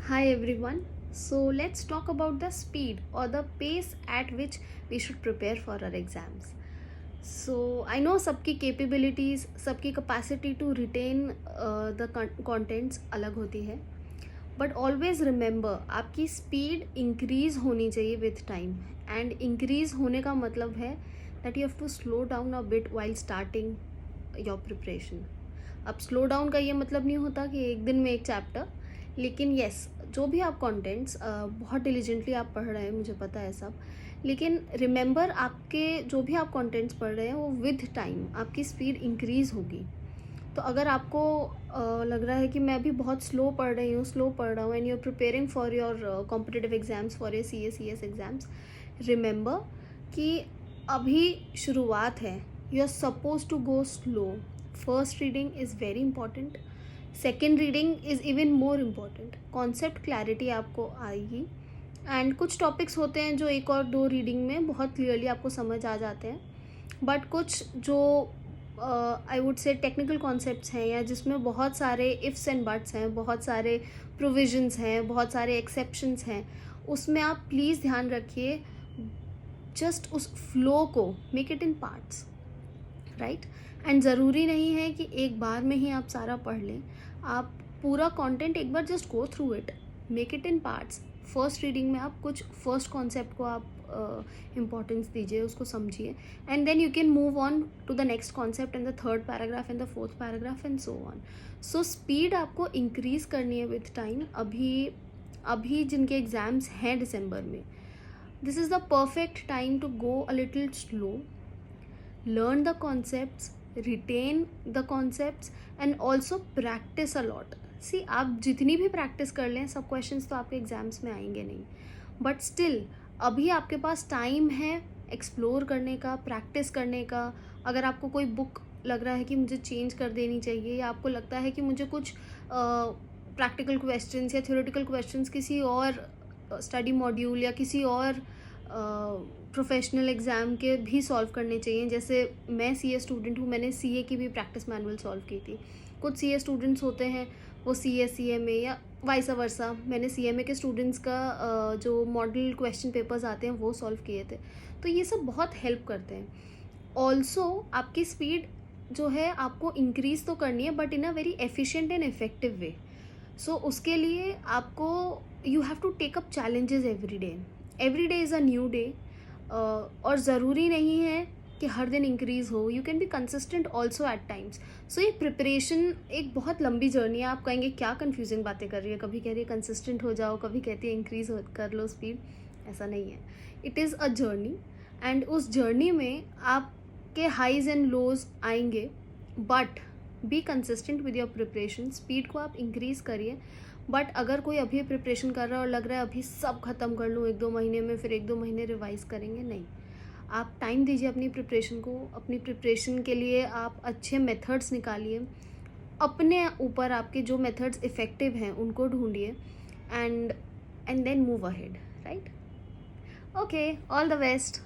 Hi everyone. So let's talk about the speed or the pace at which we should prepare for our exams. So I know सबकी capabilities, सबकी capacity to retain the contents अलग होती है. But always remember आपकी speed increase होनी चाहिए with time. And increase होने का मतलब है that you have to slow down a bit while starting your preparation. अब स्लो डाउन का ये मतलब नहीं होता कि एक दिन में एक चैप्टर, लेकिन येस जो भी आप कंटेंट्स बहुत डिलीजेंटली आप पढ़ रहे हैं, मुझे पता है सब, लेकिन रिमेंबर आपके जो भी आप कंटेंट्स पढ़ रहे हैं वो विद टाइम आपकी स्पीड इंक्रीज़ होगी. तो अगर आपको लग रहा है कि मैं अभी बहुत स्लो पढ़ रहा हूँ and you are preparing for your competitive exams, for your C S exams, remember कि अभी शुरुआत है. You are suppose to go slow. First reading is very important. Second reading is even more important. Concept clarity आपको आएगी and कुछ topics होते हैं जो एक और दो रीडिंग में बहुत क्लियरली आपको समझ आ जाते हैं, बट कुछ जो I would say technical concepts हैं या जिसमें बहुत सारे इफ़्स एंड बट्स हैं, बहुत सारे प्रोविजंस हैं, बहुत सारे एक्सेप्शंस हैं, उसमें आप प्लीज़ ध्यान रखिए. जस्ट उस फ्लो को make it in parts, right. And ज़रूरी नहीं है कि एक बार में ही आप सारा पढ़ लें. आप पूरा कंटेंट एक बार just go through it, make it in parts. First reading में आप कुछ फर्स्ट कॉन्सेप्ट को आप इम्पॉर्टेंस दीजिए, उसको समझिए, and then you can move on to the next concept and the third paragraph and the fourth paragraph and so on. So speed आपको increase करनी है विथ टाइम. अभी जिनके एग्ज़ाम्स हैं दिसंबर में, this is the perfect time to go a little slow, learn the concepts, retain the concepts and also practice a lot. See, आप जितनी भी प्रैक्टिस कर लें, सब क्वेश्चंस तो आपके एग्जाम्स में आएंगे नहीं, बट स्टिल अभी आपके पास टाइम है एक्सप्लोर करने का, प्रैक्टिस करने का. अगर आपको कोई बुक लग रहा है कि मुझे चेंज कर देनी चाहिए, या आपको लगता है कि मुझे कुछ प्रैक्टिकल क्वेश्चंस या थ्योरेटिकल क्वेश्चंस किसी और स्टडी मॉड्यूल या किसी और प्रोफेशनल एग्ज़ाम के भी सॉल्व करने चाहिए. जैसे मैं सीए स्टूडेंट हूँ, मैंने सीए की भी प्रैक्टिस मैनुअल सॉल्व की थी. कुछ सीए स्टूडेंट्स होते हैं वो सीएमए या वाइस वर्सा, मैंने सीएमए के स्टूडेंट्स का जो मॉडल क्वेश्चन पेपर्स आते हैं वो सॉल्व किए थे. तो ये सब बहुत हेल्प करते हैं. ऑल्सो आपकी स्पीड जो है आपको इंक्रीज़ तो करनी है, but in a very efficient and effective way. So उसके लिए आपको you have to take up challenges every day is a new day. और ज़रूरी नहीं है कि हर दिन इंक्रीज़ हो. You can be consistent also at times. So ये प्रिपरेशन एक बहुत लंबी जर्नी है. आप कहेंगे क्या कन्फ्यूजिंग बातें कर रही है, कभी कह रही है कंसिस्टेंट हो जाओ, कभी कहती है इंक्रीज़ कर लो स्पीड. ऐसा नहीं है. It is a journey and उस जर्नी में आपके हाइज एंड लोज आएंगे, but be consistent with your preparation. Speed को आप इंक्रीज़ करिए. बट अगर कोई अभी प्रिपरेशन कर रहा है और लग रहा है अभी सब ख़त्म कर लूँ 1-2 महीने में, फिर 1-2 महीने रिवाइज़ करेंगे, नहीं. आप टाइम दीजिए अपनी प्रिपरेशन को. अपनी प्रिपरेशन के लिए आप अच्छे मेथड्स निकालिए. अपने ऊपर आपके जो मेथड्स इफ़ेक्टिव हैं उनको ढूंढिए and then move ahead, right. Okay, all the best.